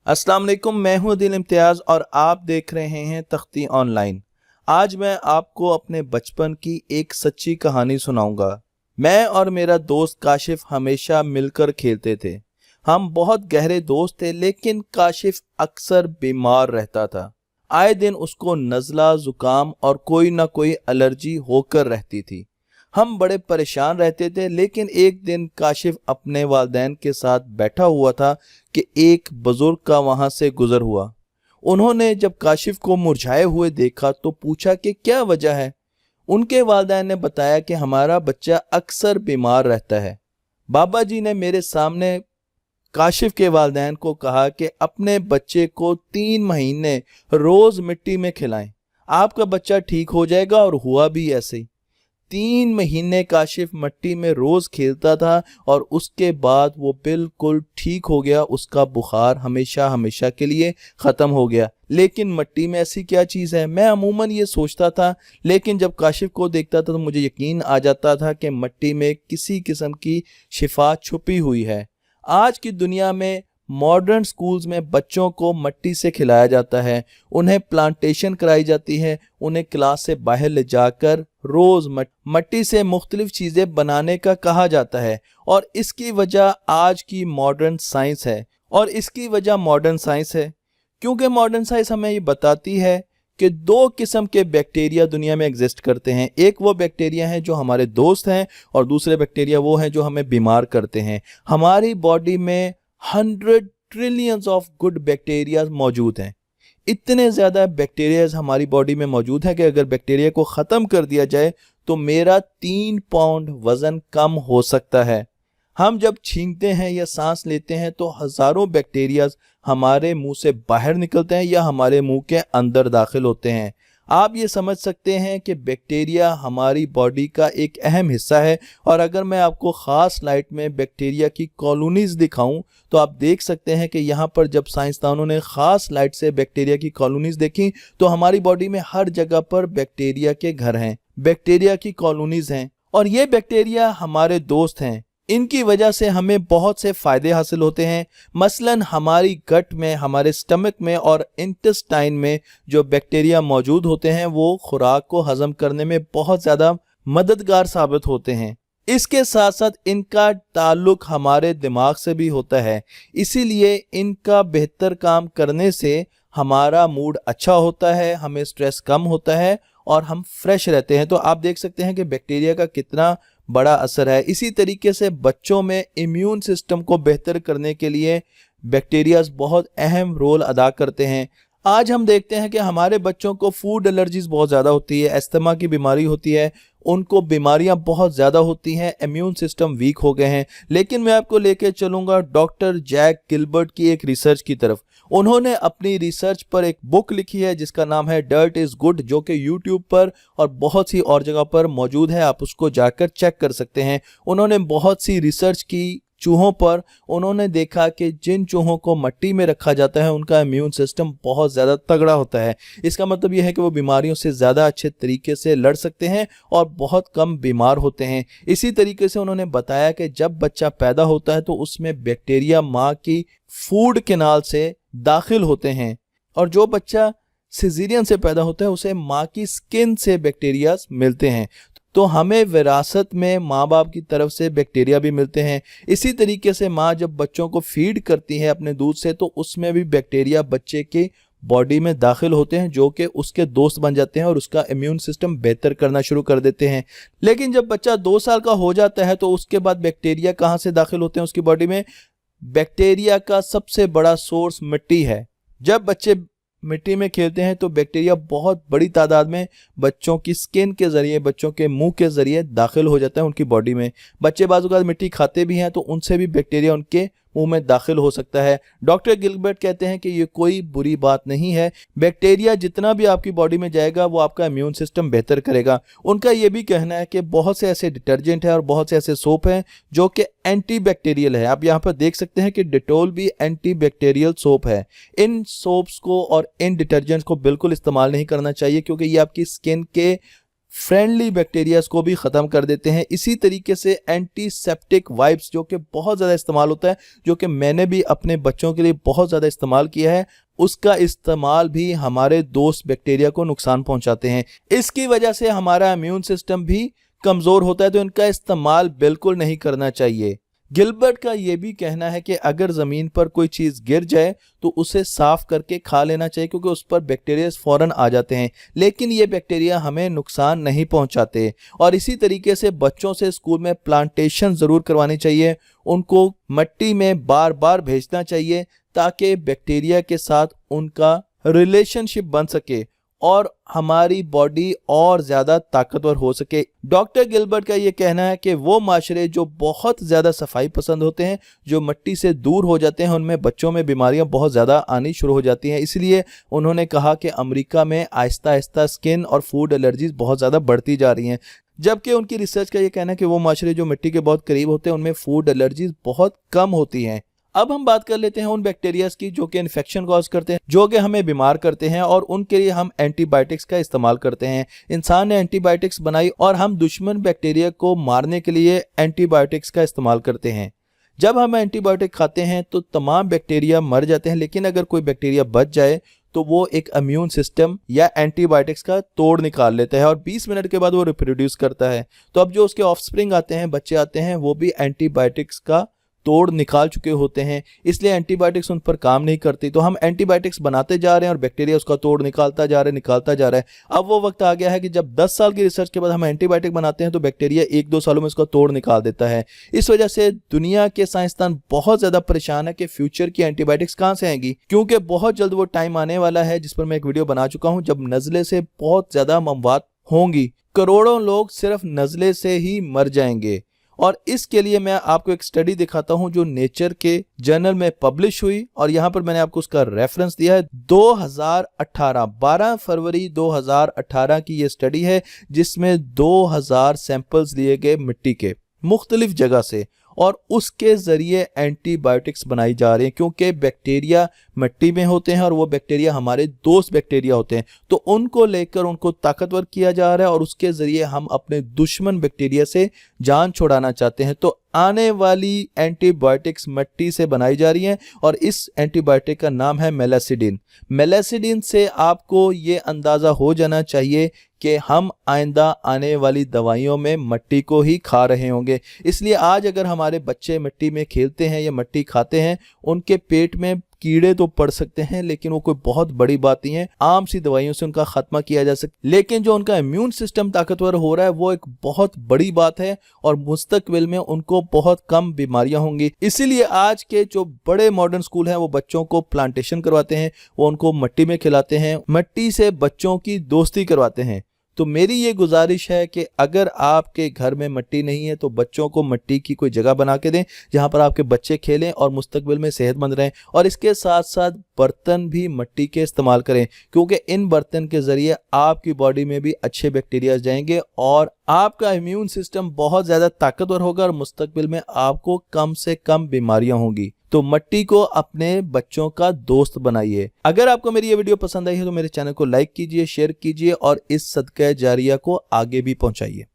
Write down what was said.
अस्सलाम वालेकुम, मैं हूं अदील इम्तियाज़ और आप देख रहे हैं तख्ती ऑनलाइन। आज मैं आपको अपने बचपन की एक सच्ची कहानी सुनाऊंगा। मैं और मेरा दोस्त काशिफ हमेशा मिलकर खेलते थे। हम बहुत गहरे दोस्त थे, लेकिन काशिफ अक्सर बीमार रहता था। आए दिन उसको नज़ला, जुकाम और कोई ना कोई एलर्जी होकर रहती थी। हम बड़े परेशान रहते थे, लेकिन एक दिन काशिफ अपने वालिदैन के साथ बैठा हुआ था कि एक बुजुर्ग का वहां से गुजर हुआ। उन्होंने जब काशिफ को मुरझाए हुए देखा तो पूछा कि क्या वजह है। उनके वालिदैन ने बताया कि हमारा बच्चा अक्सर बीमार रहता है। बाबा जी ने मेरे सामने काशिफ के वालिदैन को कहा कि अपने बच्चे को 3 महीने रोज मिट्टी में खिलाएं, आपका बच्चा ठीक हो जाएगा। और हुआ भी ऐसे ही। 3 महीने काशिफ मिट्टी में रोज खेलता था और उसके बाद वो बिल्कुल ठीक हो गया। उसका बुखार हमेशा हमेशा के लिए खत्म हो गया। लेकिन मिट्टी में ऐसी क्या चीज़ है, मैं अमूमन ये सोचता था, लेकिन जब काशिफ को देखता था तो मुझे यकीन आ जाता था कि मिट्टी में किसी किस्म की शिफा छुपी हुई है। आज की दुनिया में मॉडर्न स्कूल्स में बच्चों को मिट्टी से खिलाया जाता है, उन्हें प्लांटेशन कराई जाती है, उन्हें क्लास से बाहर ले जाकर रोज मिट्टी से मुख्तलिफ चीज़ें बनाने का कहा जाता है। और इसकी वजह आज की मॉडर्न साइंस है। क्योंकि मॉडर्न साइंस हमें ये बताती है कि 2 किस्म के बैक्टीरिया दुनिया में एग्जिस्ट करते हैं। एक वो बैक्टीरिया हैं जो हमारे दोस्त हैं और दूसरे बैक्टीरिया वो हैं जो हमें बीमार करते हैं। हमारी बॉडी में 100 ट्रिलियंस ऑफ गुड बैक्टीरिया मौजूद हैं। इतने ज़्यादा बैक्टीरियाज हमारी बॉडी में मौजूद है कि अगर बैक्टीरिया को ख़त्म कर दिया जाए तो मेरा 3 पाउंड वज़न कम हो सकता है। हम जब छींकते हैं या सांस लेते हैं तो हज़ारों बैक्टीरियाज हमारे मुंह से बाहर निकलते हैं या हमारे मुंह के अंदर दाखिल होते हैं। आप ये समझ सकते हैं कि बैक्टीरिया हमारी बॉडी का एक अहम हिस्सा है। और अगर मैं आपको ख़ास लाइट में बैक्टीरिया की कॉलोनीज़ दिखाऊं तो आप देख सकते हैं कि यहाँ पर जब साइंसदानों ने ख़ास लाइट से बैक्टीरिया की कॉलोनीज़ देखी तो हमारी बॉडी में हर जगह पर बैक्टीरिया के घर हैं, बैक्टीरिया की कॉलोनीज़ हैं। और ये बैक्टीरिया हमारे दोस्त हैं। इनकी वजह से हमें बहुत से फ़ायदे हासिल होते हैं। मसलन हमारी गट में, हमारे स्टमक में और इंटेस्टाइन में जो बैक्टीरिया मौजूद होते हैं वो खुराक को हज़म करने में बहुत ज़्यादा मददगार साबित होते हैं। इसके साथ साथ इनका ताल्लुक हमारे दिमाग से भी होता है, इसीलिए इनका बेहतर काम करने से हमारा मूड अच्छा होता है, हमें स्ट्रेस कम होता है और हम फ्रेश रहते हैं। तो आप देख सकते हैं कि बैक्टीरिया का कितना बड़ा असर है। इसी तरीके से बच्चों में इम्यून सिस्टम को बेहतर करने के लिए बैक्टीरियाज बहुत अहम रोल अदा करते हैं। आज हम देखते हैं कि हमारे बच्चों को फूड एलर्जीज बहुत ज़्यादा होती है, अस्थमा की बीमारी होती है, उनको बीमारियां बहुत ज़्यादा होती हैं, इम्यून सिस्टम वीक हो गए हैं। लेकिन मैं आपको लेके चलूँगा डॉक्टर जैक गिलबर्ट की एक रिसर्च की तरफ। उन्होंने अपनी रिसर्च पर एक बुक लिखी है जिसका नाम है डर्ट इज़ गुड, जो कि यूट्यूब पर और बहुत सी और जगह पर मौजूद है, आप उसको जाकर चेक कर सकते हैं। उन्होंने बहुत सी रिसर्च की चूहों पर। उन्होंने देखा कि जिन चूहों को मिट्टी में रखा जाता है उनका इम्यून सिस्टम बहुत ज़्यादा तगड़ा होता है। इसका मतलब यह है कि वो बीमारियों से ज़्यादा अच्छे तरीके से लड़ सकते हैं और बहुत कम बीमार होते हैं। इसी तरीके से उन्होंने बताया कि जब बच्चा पैदा होता है तो उसमें बैक्टीरिया माँ की फूड कैनाल से दाखिल होते हैं, और जो बच्चा सिजेरियन से पैदा होता है उसे माँ की स्किन से बैक्टीरिया मिलते हैं। तो हमें विरासत में माँ बाप की तरफ से बैक्टीरिया भी मिलते हैं। इसी तरीके से माँ जब बच्चों को फीड करती है अपने दूध से तो उसमें भी बैक्टीरिया बच्चे की बॉडी में दाखिल होते हैं जो कि उसके दोस्त बन जाते हैं और उसका इम्यून सिस्टम बेहतर करना शुरू कर देते हैं। लेकिन जब बच्चा 2 साल का हो जाता है तो उसके बाद बैक्टीरिया कहाँ से दाखिल होते हैं उसकी बॉडी में? बैक्टीरिया का सबसे बड़ा सोर्स मिट्टी है। जब बच्चे मिट्टी में खेलते हैं तो बैक्टीरिया बहुत बड़ी तादाद में बच्चों की स्किन के ज़रिए, बच्चों के मुंह के ज़रिए दाखिल हो जाता है उनकी बॉडी में। बच्चे बाज़ औक़ात मिट्टी खाते भी हैं तो उनसे भी बैक्टीरिया उनके मुंह में दाखिल हो सकता है। डॉक्टर गिलबर्ट कहते हैं कि ये कोई बुरी बात नहीं है। बैक्टीरिया जितना भी आपकी बॉडी में जाएगा वो आपका इम्यून सिस्टम बेहतर करेगा। उनका ये भी कहना है कि बहुत से ऐसे डिटर्जेंट हैं और बहुत से ऐसे सोप हैं जो कि एंटी बैक्टीरियल है। आप यहाँ पर देख सकते हैं कि डिटोल भी एंटी बैक्टीरियल सोप है। इन सोप्स को और इन डिटर्जेंट्स को बिल्कुल इस्तेमाल नहीं करना चाहिए क्योंकि ये आपकी स्किन के फ्रेंडली बैक्टीरियाज को भी ख़त्म कर देते हैं। इसी तरीके से एंटीसेप्टिक वाइप्स जो कि बहुत ज़्यादा इस्तेमाल होता है, जो कि मैंने भी अपने बच्चों के लिए बहुत ज़्यादा इस्तेमाल किया है, उसका इस्तेमाल भी हमारे दोस्त बैक्टीरिया को नुकसान पहुंचाते हैं। इसकी वजह से हमारा इम्यून सिस्टम भी कमज़ोर होता है, तो इनका इस्तेमाल बिल्कुल नहीं करना चाहिए। गिलबर्ट का ये भी कहना है कि अगर ज़मीन पर कोई चीज़ गिर जाए तो उसे साफ करके खा लेना चाहिए, क्योंकि उस पर बैक्टीरिया फ़ौरन आ जाते हैं, लेकिन ये बैक्टीरिया हमें नुकसान नहीं पहुंचाते। और इसी तरीके से बच्चों से स्कूल में प्लांटेशन ज़रूर करवानी चाहिए, उनको मिट्टी में बार बार भेजना चाहिए ताकि बैक्टीरिया के साथ उनका रिलेशनशिप बन सके और हमारी बॉडी और ज़्यादा ताकतवर हो सके। डॉक्टर गिलबर्ट का ये कहना है कि वो माशरे जो बहुत ज़्यादा सफाई पसंद होते हैं, जो मिट्टी से दूर हो जाते हैं, उनमें बच्चों में बीमारियां बहुत ज़्यादा आनी शुरू हो जाती हैं। इसलिए उन्होंने कहा कि अमेरिका में आहिस्ता आहिस्ता स्किन और फूड एलर्जीज बहुत ज़्यादा बढ़ती जा रही हैं, जबकि उनकी रिसर्च का ये कहना है कि वो माशरे जो मिट्टी के बहुत करीब होते हैं उनमें फूड एलर्जीज बहुत कम होती हैं। अब हम बात कर लेते हैं उन बैक्टीरियाज की जो कि इन्फेक्शन कॉज करते हैं, जो कि हमें बीमार करते हैं, और उनके लिए हम एंटीबायोटिक्स का इस्तेमाल करते हैं। इंसान ने एंटीबायोटिक्स बनाई और हम दुश्मन बैक्टीरिया को मारने के लिए एंटीबायोटिक्स का इस्तेमाल करते हैं। जब हम एंटीबायोटिक खाते हैं तो तमाम बैक्टीरिया मर जाते हैं, लेकिन अगर कोई बैक्टीरिया बच जाए तो वो एक इम्यून सिस्टम या एंटीबायोटिक्स का तोड़ निकाल लेता है और 20 मिनट के बाद वो रिप्रोड्यूस करता है। तो अब जो उसके ऑफस्प्रिंग आते हैं, बच्चे आते हैं, वो भी एंटीबायोटिक्स का तोड़ निकाल चुके होते हैं, इसलिए एंटीबायोटिक्स उन पर काम नहीं करती। तो हम एंटीबायोटिक्स बनाते जा रहे हैं और बैक्टीरिया उसका तोड़ निकालता जा रहा है। अब वो वक्त आ गया है कि जब 10 साल की रिसर्च के बाद हम एंटीबायोटिक बनाते हैं तो बैक्टीरिया 1-2 सालों में उसका तोड़ निकाल देता है। इस वजह से दुनिया के साइंसदान बहुत ज़्यादा परेशान है कि फ्यूचर की एंटीबायोटिक्स कहाँ से आएंगी, क्योंकि बहुत जल्द वो टाइम आने वाला है जिस पर मैं एक वीडियो बना चुका हूँ, जब नज़ले से बहुत ज़्यादा अमवात होंगी। करोड़ों लोग सिर्फ नज़ले से ही मर जाएंगे। और इसके लिए मैं आपको एक स्टडी दिखाता हूं जो नेचर के जर्नल में पब्लिश हुई, और यहां पर मैंने आपको उसका रेफरेंस दिया है। 2018 12 फरवरी 2018 की ये स्टडी है, जिसमें 2000 सैंपल्स लिए गए मिट्टी के मुख्तलिफ जगह से, और उसके ज़रिए एंटीबायोटिक्स बनाई जा रही हैं, क्योंकि बैक्टीरिया मिट्टी में होते हैं और वो बैक्टीरिया हमारे दोस्त बैक्टीरिया होते हैं। तो उनको लेकर उनको ताकतवर किया जा रहा है और उसके ज़रिए हम अपने दुश्मन बैक्टीरिया से जान छुड़ाना चाहते हैं। तो आने वाली एंटीबायोटिक्स मिट्टी से बनाई जा रही हैं, और इस एंटीबायोटिक का नाम है मेलासिडिन। मेलासिडिन से आपको ये अंदाज़ा हो जाना चाहिए कि हम आइंदा आने वाली दवाइयों में मिट्टी को ही खा रहे होंगे। इसलिए आज अगर हमारे बच्चे मिट्टी में खेलते हैं या मिट्टी खाते हैं, उनके पेट में कीड़े तो पड़ सकते हैं, लेकिन वो कोई बहुत बड़ी बात नहीं है, आम सी दवाइयों से उनका खात्मा किया जा सकता है। लेकिन जो उनका इम्यून सिस्टम ताकतवर हो रहा है वो एक बहुत बड़ी बात है, और मुस्तकबिल में उनको बहुत कम बीमारियां होंगी। इसीलिए आज के जो बड़े मॉडर्न स्कूल हैं वो बच्चों को प्लांटेशन करवाते हैं, वो उनको मिट्टी में खिलाते हैं, मिट्टी से बच्चों की दोस्ती करवाते हैं। तो मेरी ये गुजारिश है कि अगर आपके घर में मिट्टी नहीं है तो बच्चों को मिट्टी की कोई जगह बना के दें जहां पर आपके बच्चे खेलें और मुस्तकबिल में सेहतमंद रहें। और इसके साथ साथ बर्तन भी मिट्टी के इस्तेमाल करें, क्योंकि इन बर्तन के ज़रिए आपकी बॉडी में भी अच्छे बैक्टीरिया जाएंगे और आपका इम्यून सिस्टम बहुत ज़्यादा ताकतवर होगा और मुस्तकबिल में आपको कम से कम बीमारियां होंगी। तो मिट्टी को अपने बच्चों का दोस्त बनाइए। अगर आपको मेरी ये वीडियो पसंद आई है तो मेरे चैनल को लाइक कीजिए, शेयर कीजिए और इस सदका जारिया को आगे भी पहुंचाइए।